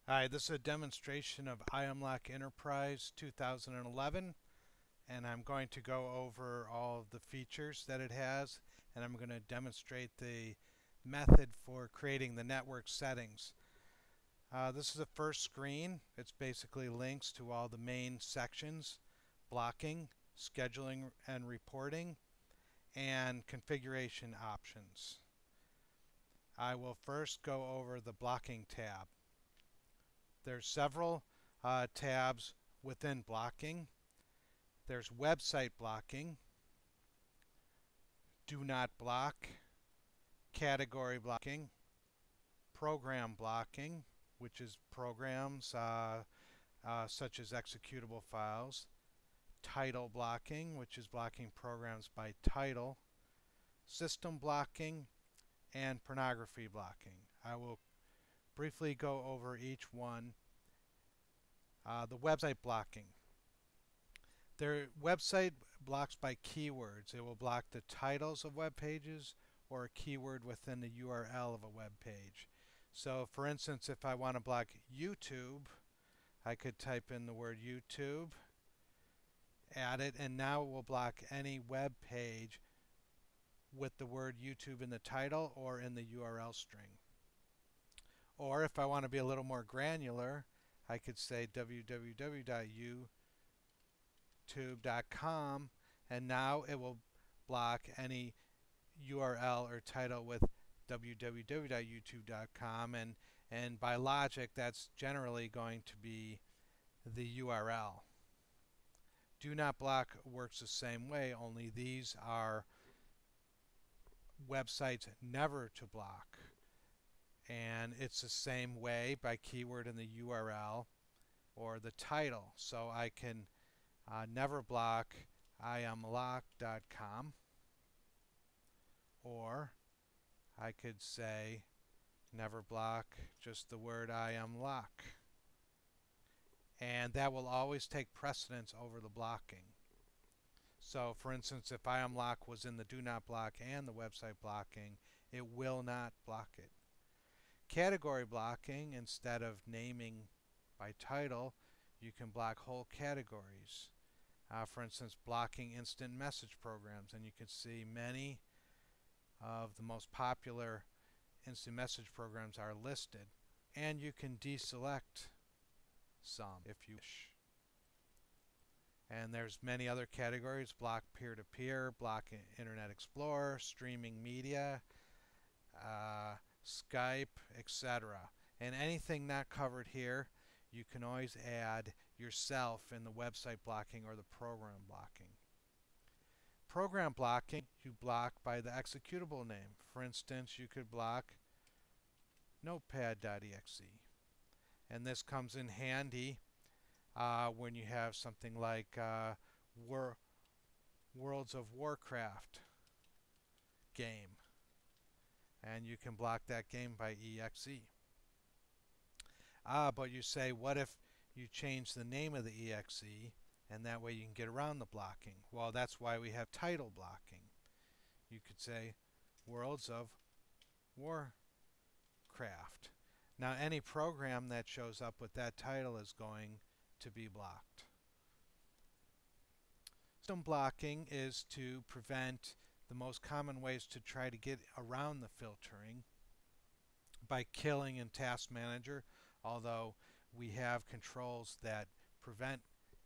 Hi, this is a demonstration of IAMLOC Enterprise 2011, and I'm going to go over all of the features that it has, and I'm going to demonstrate the method for creating the network settings. This is the first screen. It's basically links to all the main sections: blocking, scheduling and reporting, and configuration options. I will first go over the blocking tab. There's several tabs within blocking. There's website blocking, do not block, category blocking, program blocking, which is programs such as executable files, title blocking, which is blocking programs by title, system blocking, and pornography blocking. I will briefly go over each one. The website blocking. Their website blocks by keywords. It will block the titles of web pages or a keyword within the URL of a web page. So for instance, if I want to block YouTube, I could type in the word YouTube, add it, and now it will block any web page with the word YouTube in the title or in the URL string. Or if I want to be a little more granular, I could say www.youtube.com, and now it will block any URL or title with www.youtube.com, and by logic that's generally going to be the URL. Do not block works the same way, only these are websites never to block. And it's the same way by keyword in the URL or the title. So I can never block iamlock.com, or I could say never block just the word IAMLOC. And that will always take precedence over the blocking. So for instance, if IAMLOC was in the do not block and the website blocking, it will not block it. Category blocking, instead of naming by title, you can block whole categories. For instance, blocking instant message programs, and you can see many of the most popular instant message programs are listed, and you can deselect some if you wish. And there's many other categories: block peer-to-peer, block Internet Explorer, streaming media, Skype, etc. And anything not covered here, you can always add yourself in the website blocking or the program blocking. Program blocking, you block by the executable name. For instance, you could block notepad.exe. And this comes in handy when you have something like Worlds of Warcraft game. And you can block that game by exe. But you say, what if you change the name of the exe, and that way you can get around the blocking? Well, that's why we have title blocking. You could say Worlds of Warcraft. Now any program that shows up with that title is going to be blocked. System blocking is to prevent the most common ways to try to get around the filtering by killing in Task Manager, although we have controls that prevent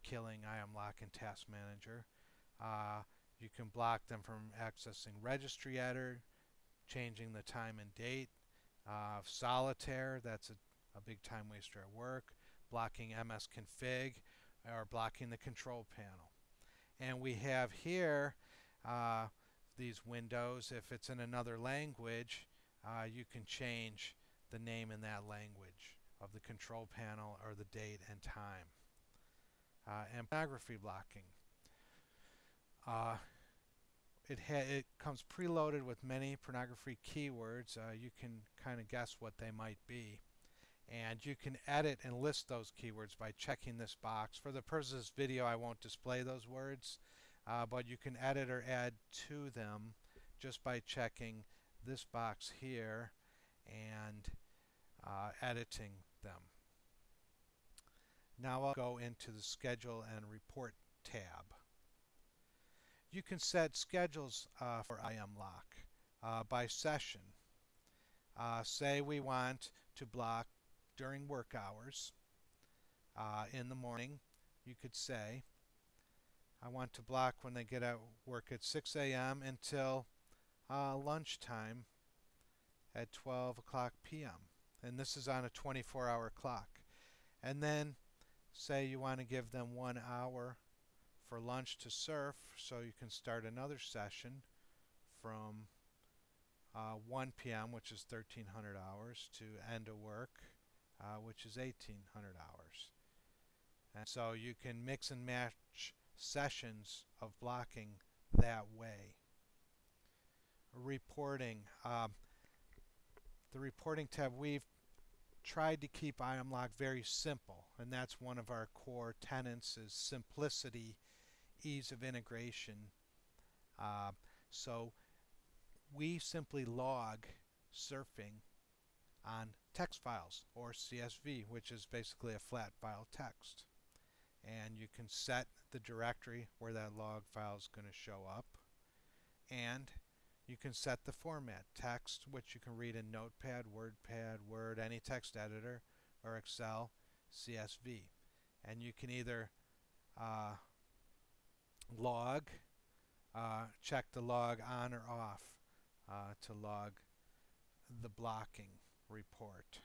killing IAMLOC in Task Manager. You can block them from accessing Registry Editor, changing the time and date, Solitaire, that's a big time waster at work, blocking MSConfig, or blocking the control panel. And we have here these windows. If it's in another language, you can change the name in that language of the control panel or the date and time. And pornography blocking. It comes preloaded with many pornography keywords. You can kind of guess what they might be. And you can edit and list those keywords by checking this box. For the purpose of this video, I won't display those words, but you can edit or add to them just by checking this box here and editing them. Now I'll go into the Schedule and Report tab. You can set schedules for IMLOC by session. Say we want to block during work hours. In the morning, you could say, I want to block when they get out work at 6 a.m. until lunchtime at 12 o'clock p.m. And this is on a 24-hour clock. And then say you want to give them 1 hour for lunch to surf, so you can start another session from 1 p.m., which is 1,300 hours, to end of work, which is 1,800 hours. And so you can mix and match sessions of blocking that way. Reporting. The reporting tab, we've tried to keep IMLOC very simple, and that's one of our core tenets, is simplicity, ease of integration. So we simply log surfing on text files, or CSV, which is basically a flat file text. And you can set the directory where that log file is going to show up, and you can set the format, text, which you can read in Notepad, WordPad, Word, any text editor, or Excel, CSV. And you can either check the log on or off to log the blocking report.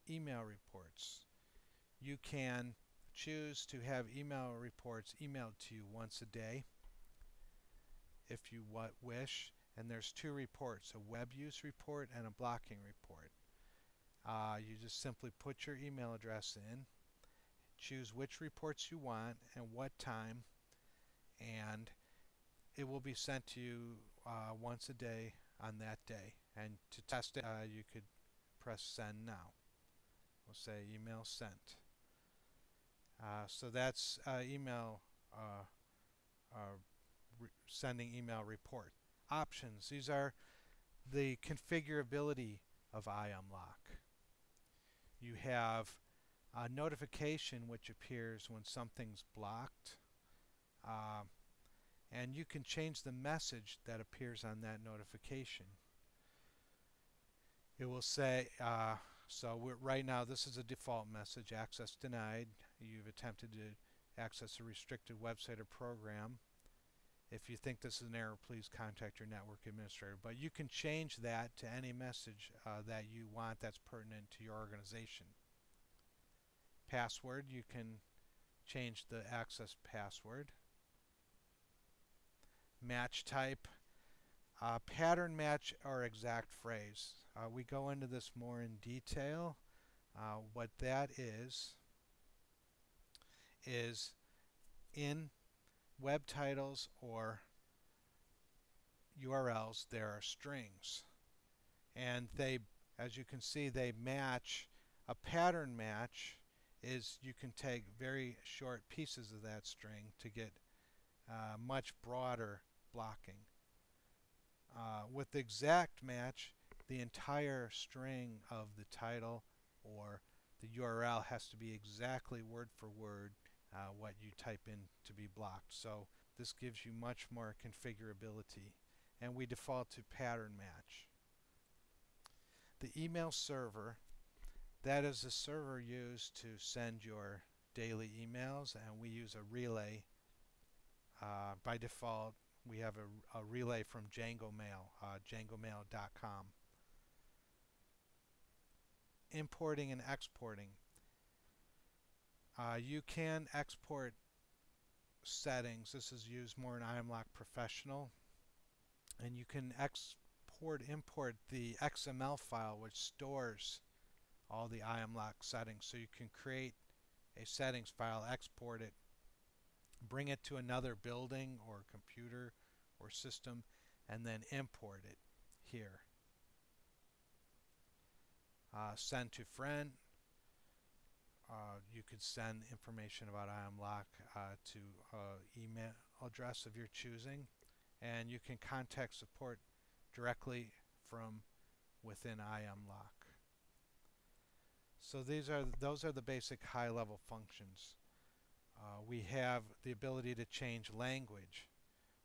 Email reports. You can choose to have email reports emailed to you once a day if you wish, and there's 2 reports, a web use report and a blocking report. You just simply put your email address in, choose which reports you want and what time, and it will be sent to you once a day on that day. And to test it, you could press send now. We'll say email sent. So that's email sending email report. Options. These are the configurability of IMLOC. You have a notification which appears when something's blocked, and you can change the message that appears on that notification. It will say, right now this is a default message, access denied. You've attempted to access a restricted website or program. If you think this is an error, please contact your network administrator. But you can change that to any message that you want that's pertinent to your organization. Password, you can change the access password. Match type, pattern match or exact phrase. We go into this more in detail. What that is in web titles or URLs there are strings, and they, as you can see, they match. A pattern match is you can take very short pieces of that string to get much broader blocking. With exact match, the entire string of the title or the URL has to be exactly word for word what you type in to be blocked. So this gives you much more configurability, and we default to pattern match. The email server, that is the server used to send your daily emails, and we use a relay. By default, we have a relay from Django Mail, djangomail.com. Importing and exporting. You can export settings. This is used more in IMLOC Professional. And you can import the XML file which stores all the IMLOC settings. So you can create a settings file, export it, bring it to another building or computer or system, and then import it here. Send to friend. You could send information about IMLOC to email address of your choosing, and you can contact support directly from within IMLOC. So those are the basic high-level functions. We have the ability to change language.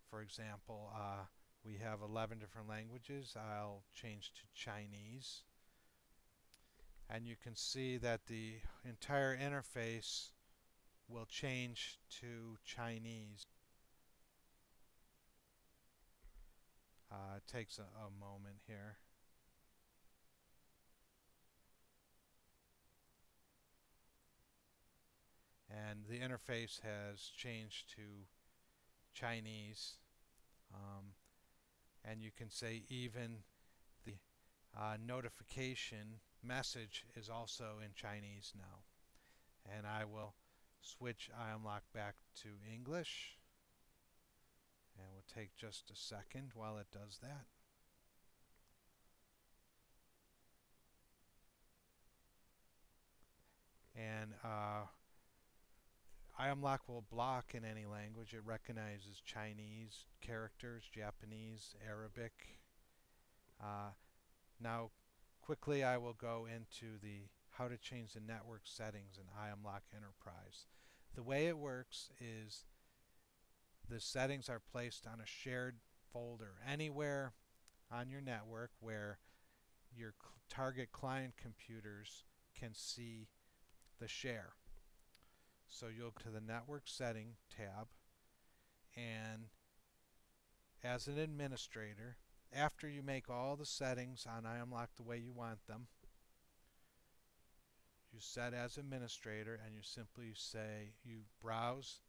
For example, we have 11 different languages. I'll change to Chinese. And you can see that the entire interface will change to Chinese. It takes a moment here. And the interface has changed to Chinese. And you can say even the notification message is also in Chinese now. And I will switch IamLock back to English. And we'll take just a second while it does that. And IamLock will block in any language. It recognizes Chinese characters, Japanese, Arabic. Now, quickly I will go into the how to change the network settings in IamLock Enterprise. The way it works is the settings are placed on a shared folder anywhere on your network where your target client computers can see the share. So you'll go to the Network Setting tab, and as an administrator, after you make all the settings on IamLock the way you want them, you set as administrator and you simply say you browse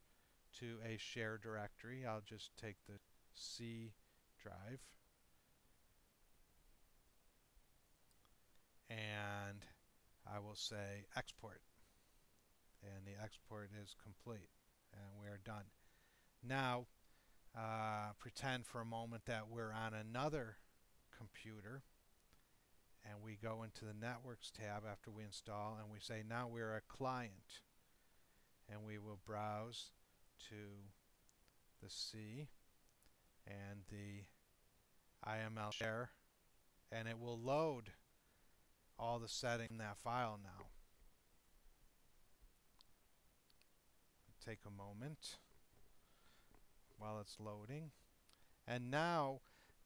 to a share directory. I'll just take the C drive, and I will say export, and the export is complete and we're done. Now pretend for a moment that we're on another computer, and we go into the Networks tab after we install, and we say now we're a client, and we will browse to the C and the IML share, and it will load all the settings in that file now. Take a moment while it's loading, and now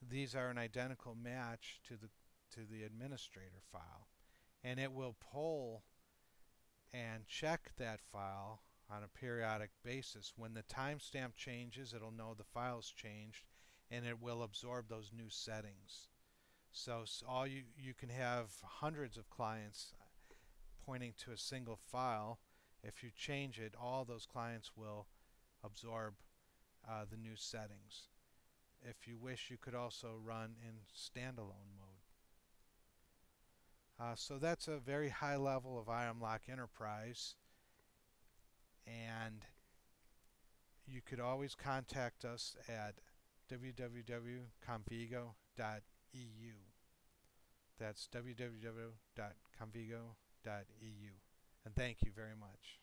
these are an identical match to the administrator file, and it will pull and check that file on a periodic basis. When the timestamp changes, it'll know the file's changed, and it will absorb those new settings. So all you can have hundreds of clients pointing to a single file. If you change it, all those clients will absorb the new settings. If you wish, you could also run in standalone mode. So that's a very high level of IamLock Enterprise, and you could always contact us at www.convigo.eu. That's www.convigo.eu. And thank you very much.